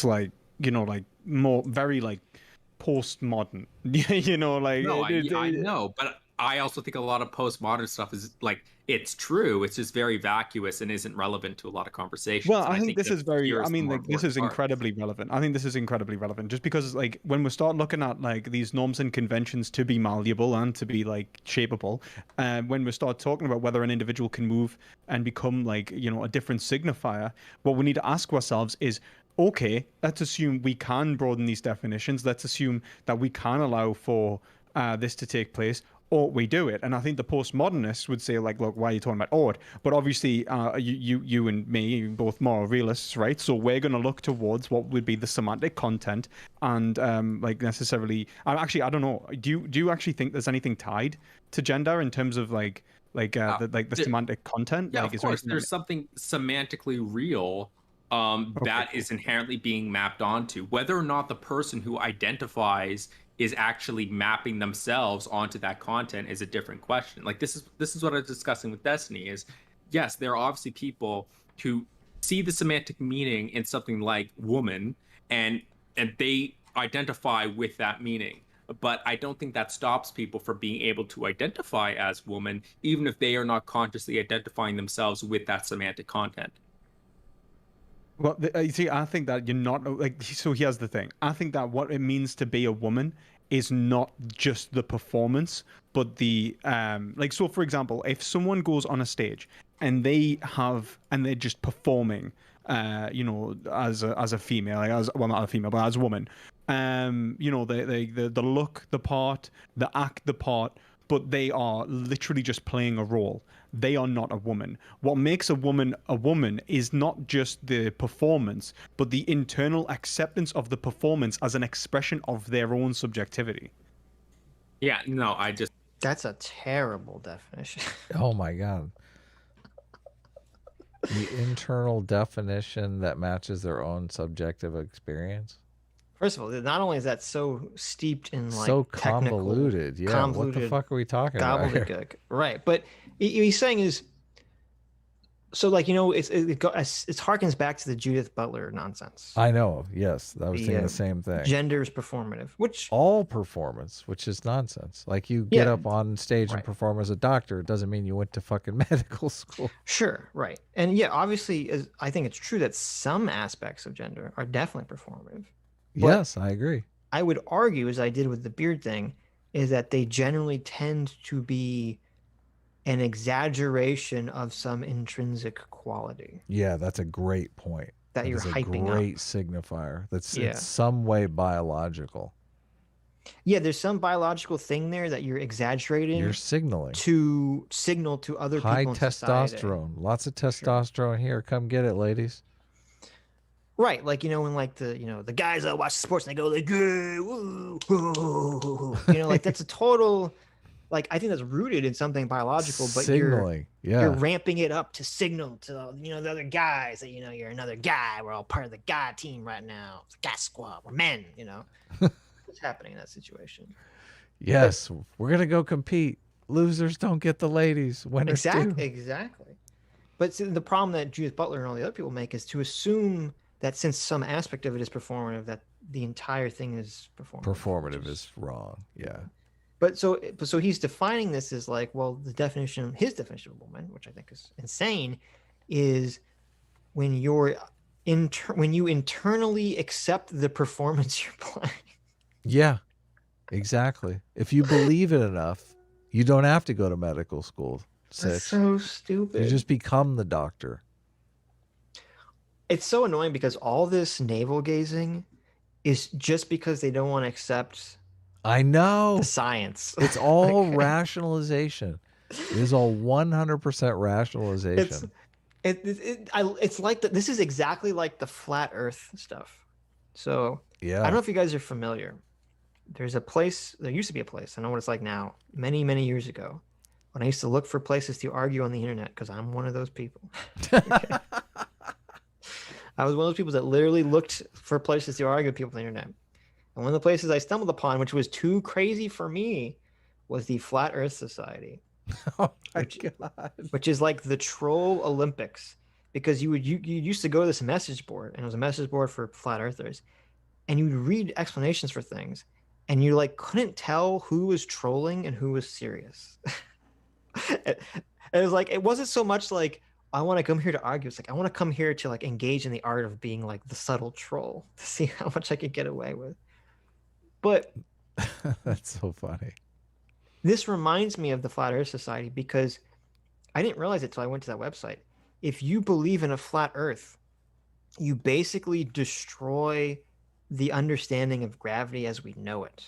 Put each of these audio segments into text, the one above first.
like, like more very like postmodern. Like No, I know, but I also think a lot of postmodern stuff is like it's true. It's just very vacuous and isn't relevant to a lot of well, conversations. And I I think think this that is very, here I is the mean, more like, this important is part. incredibly relevant. I think this is incredibly relevant just because, like, when we start looking at, like, these norms and conventions to be malleable and to be, like, shapeable, when we start talking about whether an individual can move and become, like, a different signifier, what we need to ask ourselves is, okay, let's assume we can broaden these definitions. Let's assume that we can allow for this to take place, or we do it. And I think the postmodernists would say, like, look, why are you talking about ought? But obviously, you and me, both moral realists, right? So we're going to look towards what would be the semantic content, and like necessarily. Actually, I don't know. Do you actually think there's anything tied to gender in terms of Uh, the th- semantic content? yeah, Like, of is there course, anything there's something semantically real Okay, that cool. is inherently being mapped onto. Whether or not the person who identifies is actually mapping themselves onto that content is a different question. Like this is what I was discussing with Destiny is yes, there are obviously people who see the semantic meaning in something like woman and they identify with that meaning. But I don't think that stops people from being able to identify as woman, even if they are not consciously identifying themselves with that semantic content. Well, you see, I think that you're not like. So here's the thing. I think that what it means to be a woman is not just the performance, but the like. So, for example, if someone goes on a stage and they're just performing, as a female, like as well, not a female, but as a woman, the look the part, the act the part, but they are literally just playing a role. They are not a woman. What makes a woman is not just the performance, but the internal acceptance of the performance as an expression of their own subjectivity. Yeah, no, I just That's a terrible definition. Oh my God. The internal definition that matches their own subjective experience. First of all, not only is that so steeped in like So technical, convoluted. Yeah. What the convoluted fuck are we talking about here? gobbledygook, right? But he's saying is so like it harkens back to the Judith Butler nonsense. I know. Yes. I was The, thinking the same thing. Gender is performative, which All performance, which is nonsense. Like you get Yeah, up on stage and right. perform as a doctor, it doesn't mean you went to fucking medical school. Sure, right. And yeah, obviously, I think it's true that some aspects of gender are definitely performative. But Yes, I agree. I would argue, as I did with the beard thing, is that they generally tend to be an exaggeration of some intrinsic quality Yeah, that's a great point. that That you're is a hyping great up. signifier. That's Yeah. in some way biological. Yeah, there's some biological thing there that you're exaggerating You're signaling. to signal to other High people in society. testosterone. Lots of testosterone here. Come get it, ladies. Right, like when like the guys that watch sports and they go like, "Gay, woo, woo," like that's a total, like I think that's rooted in something biological, but Signaling. you're Yeah. ramping it up to signal to the other guys that you're another guy. We're all part of the guy team right now. It's a guy squad. We're men. What's happening in that situation? Yes. We're going to go compete. Losers don't get the ladies. Winners do. Exactly. But see, the problem that Judith Butler and all the other people make is to assume that since some aspect of it is performative, that the entire thing is performative. Performative is wrong. Yeah. But so he's defining this as like, well, his definition of woman, which I think is insane, is when you internally accept the performance you're playing. Yeah. Exactly. If you believe it enough, you don't have to go to medical school. That's so stupid. You just become the doctor. It's so annoying because all this navel gazing is just because they don't want to accept I know. the science. It's all rationalization. It is all 100% rationalization. It's like this is exactly like the flat Earth stuff. So Yeah. I don't know if you guys are familiar. There used to be a place, I don't know what it's like now, many, many years ago, when I used to look for places to argue on the internet, because I'm one of those people. I was one of those people that literally looked for places to argue with people on the internet. And one of the places I stumbled upon, which was too crazy for me, was the Flat Earth Society. Oh my God. Which is like the troll Olympics. because you used to go to this message board, and it was a message board for flat earthers, and you'd read explanations for things, and you like couldn't tell who was trolling and who was serious. It was like, it wasn't so much like, I want to come here to argue. It's like, I want to come here to like engage in the art of being like the subtle troll to see how much I could get away with. But That's so funny. this reminds me of the Flat Earth Society, because I didn't realize it till I went to that website. If you believe in a flat Earth, you basically destroy the understanding of gravity as we know it.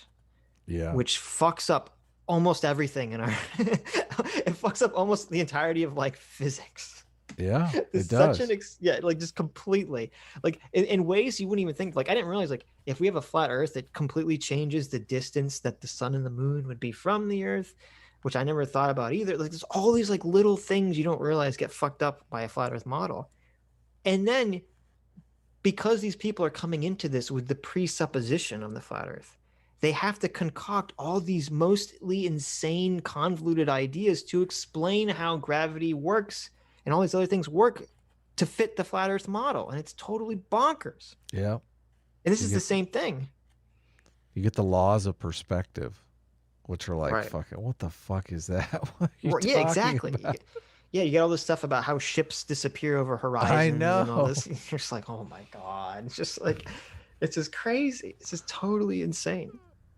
Yeah. Which fucks up almost everything in our it fucks up almost the entirety of like physics. Yeah, It's it does. such an like just completely, like in ways you wouldn't even think. Like I didn't realize, like if we have a flat Earth, it completely changes the distance that the sun and the moon would be from the Earth, which I never thought about either. Like there's all these like little things you don't realize get fucked up by a flat Earth model. And then because these people are coming into this with the presupposition of the flat Earth, they have to concoct all these mostly insane, convoluted ideas to explain how gravity works and all these other things work to fit the flat Earth model. And it's totally bonkers. Yeah. And this You is get- the same thing. You get the laws of perspective, which are like, Right. fucking, what the fuck is that? What are you Yeah, talking exactly. about? You get all this stuff about how ships disappear over horizons and all know. this. You're just like, oh my God. It's just like, it's just crazy. It's just totally insane.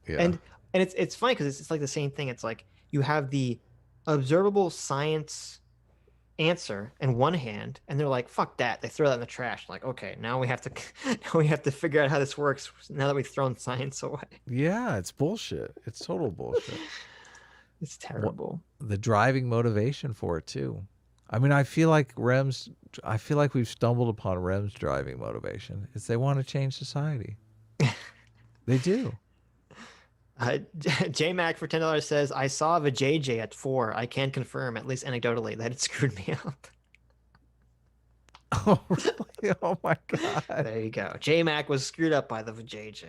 Yeah. And it's funny because it's like the same thing. It's like you have the observable science answer in one hand, and they're like, fuck that. They throw that in the trash. Like, okay, now we have to figure out how this works now that we've thrown science away. Yeah, it's bullshit. It's total bullshit. It's terrible. The driving motivation for it too. I mean, I feel like we've stumbled upon REM's driving motivation. It's they want to change society. They do. JMac for $10 says, I saw a JJ at 4. I can confirm, at least anecdotally, that it screwed me up. Oh, really? Oh my God. There you go. JMac was screwed up by the JJ.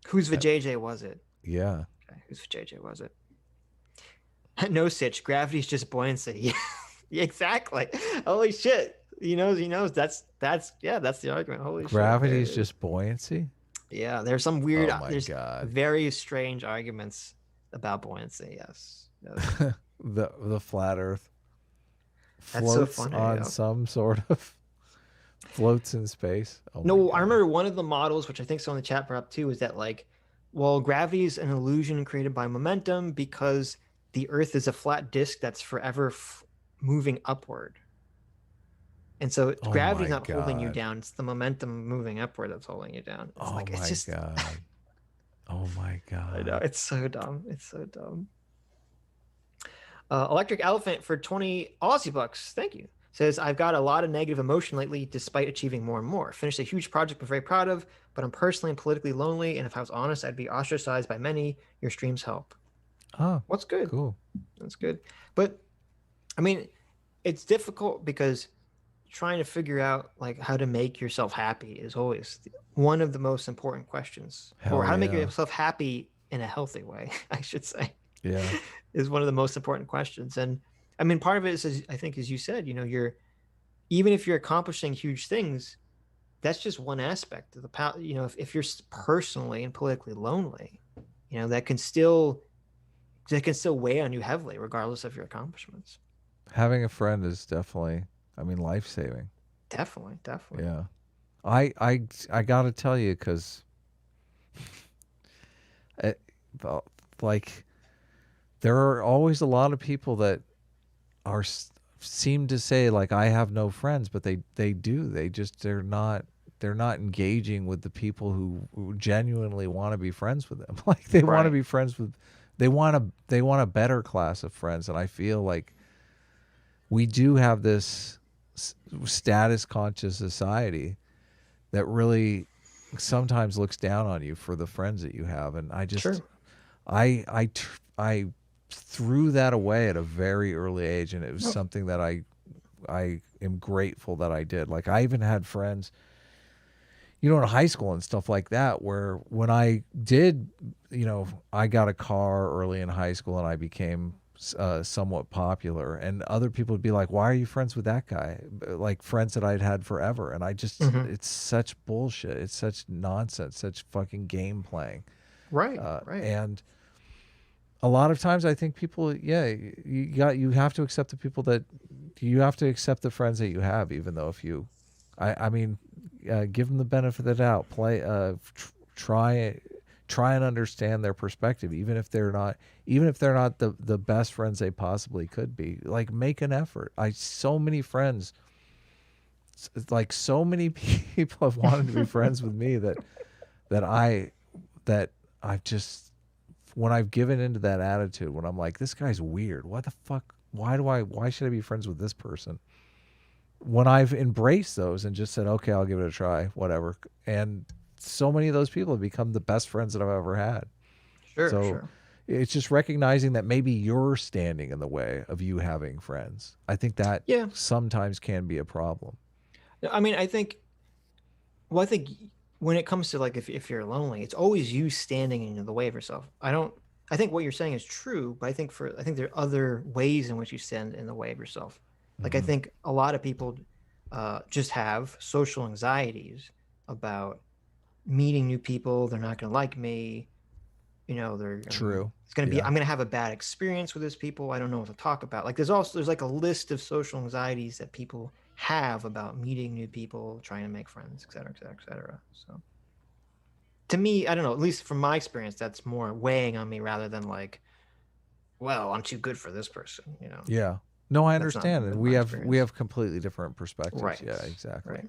Whose JJ was it? Yeah. Okay, whose JJ was it? No, Sitch. Gravity's just buoyancy. Yeah, exactly. Holy shit. He knows. That's the argument. Holy Gravity shit. is just buoyancy. Yeah, there's some weird. Oh my there's God. very strange arguments about buoyancy. Yes. The flat Earth That's so floats funny, on yeah. some sort of floats in space. Oh my No, God. I remember one of the models, which I think so in the chat brought up too, is that like, well, gravity is an illusion created by momentum because the Earth is a flat disk that's forever moving upward. And so Oh gravity's my not holding you God. down. It's the momentum moving upward that's holding you down. It's Oh like, my it's just, God. Oh my God. I know, it's so dumb. It's so dumb. Electric Elephant for 20 Aussie bucks. Thank you. Says, I've got a lot of negative emotion lately despite achieving more and more. Finished a huge project I'm very proud of, but I'm personally and politically lonely. And if I was honest, I'd be ostracized by many. Your streams help. Oh, What's good? cool. That's good. But I mean, it's difficult because trying to figure out like how to make yourself happy is always one of the most important questions. Hell or how to make yeah. yourself happy in a healthy way, I should say, Yeah. is one of the most important questions. And I mean, part of it is, I think, as you said, you're even if you're accomplishing huge things, that's just one aspect of the power. If you're personally and politically lonely, that can still weigh on you heavily, regardless of your accomplishments. Having a friend is definitely, life-saving. Definitely. Yeah. I got to tell you, because there are always a lot of people that seem to say like, I have no friends, but they do. They're not engaging with the people who genuinely want to be friends with them. Like they want to Right. be friends with, they want a better class of friends. And I feel like we do have this status conscious society that really sometimes looks down on you for the friends that you have. And I just, Sure. I threw that away at a very early age, and it was Oh. something that I am grateful that I did. Like I even had friends, in high school and stuff like that, where when I did, I got a car early in high school and I became somewhat popular, and other people would be like, why are you friends with that guy? Like friends that I'd had forever. And I just, it's such bullshit. It's such nonsense, such fucking game playing. Right. And a lot of times I think people, you have to accept the people that you have to accept the friends that you have, even though if you, I mean, give them the benefit of the doubt, try and understand their perspective, even if they're not the best friends they possibly could be. Like, make an effort. So many friends, like so many people have wanted to be friends with me that I've just, when I've given into that attitude, when I'm like, this guy's weird, what the fuck, why should I be friends with this person? When I've embraced those and just said, okay, I'll give it a try, whatever. And so many of those people have become the best friends that I've ever had. Sure. It's just recognizing that maybe you're standing in the way of you having friends. I think that sometimes can be a problem. I mean, I think when it comes to like, if you're lonely, it's always you standing in the way of yourself. I think what you're saying is true, but I think there are other ways in which you stand in the way of yourself. Like, I think a lot of people just have social anxieties about meeting new people. They're not going to like me. You know, it's going to be, I'm going to have a bad experience with those people. I don't know what to talk about. Like, there's like a list of social anxieties that people have about meeting new people, trying to make friends, et cetera, et cetera, et cetera. So to me, I don't know, at least from my experience, that's more weighing on me rather than like, well, I'm too good for this person, you know? Yeah. No, I understand. And we have completely different perspectives. Right. Yeah, exactly. Right.